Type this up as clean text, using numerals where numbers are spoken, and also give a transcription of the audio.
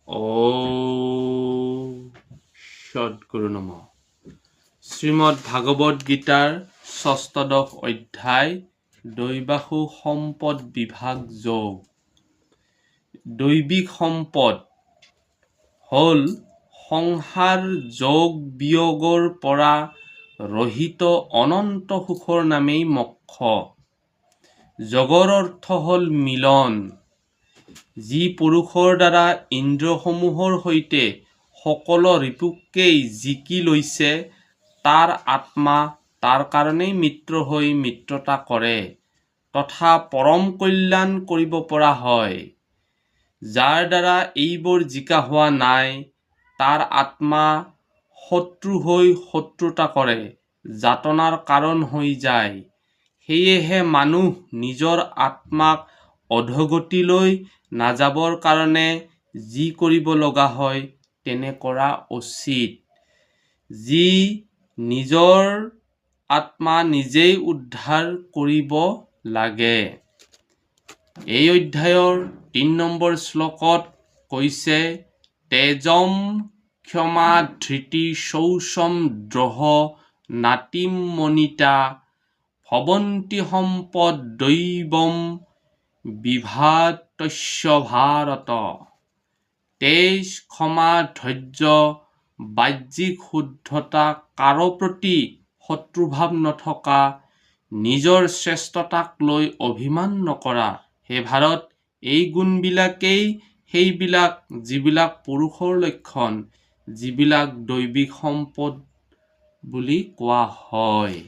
ॐ সদ্গুৰু নমঃ। শ্ৰীমদ্ ভাগবত গীতাৰ ষষ্ঠদশ অধ্যায় দৈবাসু সম্পদ বিভাগ যোগ। দৈবিক সম্পদ হ'ল সংসাৰ যোগ বিয়োগৰ পৰা ৰহিত অনন্ত সুখৰ নামেই মোক্ষ। যোগৰ অৰ্থ হ'ল মিলন, যি পুৰুষৰ দ্বাৰা ইন্দ্ৰিয়সমূহৰ সৈতে সকলো ৰিপুকেই জিকি লৈছে, তাৰ আত্মা তাৰ কাৰণেই মিত্ৰ হৈ মিত্ৰতা কৰে তথা পৰম কল্যাণ কৰিব পৰা হয়। যাৰ দ্বাৰা এইবোৰ জিকা হোৱা নাই, তাৰ আত্মা শত্ৰু হৈ শত্ৰুতা কৰে, যাতনাৰ কাৰণ হৈ যায়। সেয়েহে মানুহ নিজৰ আত্মাক অধোগতিলৈ নাযাবৰ কাৰণে যি কৰিব লগা হয় তেনে কৰা উচিত। যি নিজৰ আত্মা নিজেই উদ্ধাৰ কৰিব লাগে। এই অধ্যায়ৰ ৩ নম্বৰ শ্লোকত কৈছে, তেজম ক্ষমা ধৃতি শৌচম দ্ৰোহ নাতিম মনিতা ভৱন্তি সম্পদ দৈবম বিভাতস্য ভাৰত। তেজ, ক্ষমা, ধৈৰ্য, বাহ্যিক শুদ্ধতা, কাৰো প্ৰতি শত্ৰুভাৱ নথকা, নিজৰ শ্ৰেষ্ঠতাক লৈ অভিমান নকৰা। হে ভাৰত, এই গুণবিলাকেই সেইবিলাক যিবিলাক পুৰুষৰ লক্ষণ, যিবিলাক দৈবিক সম্পদ বুলি কোৱা হয়।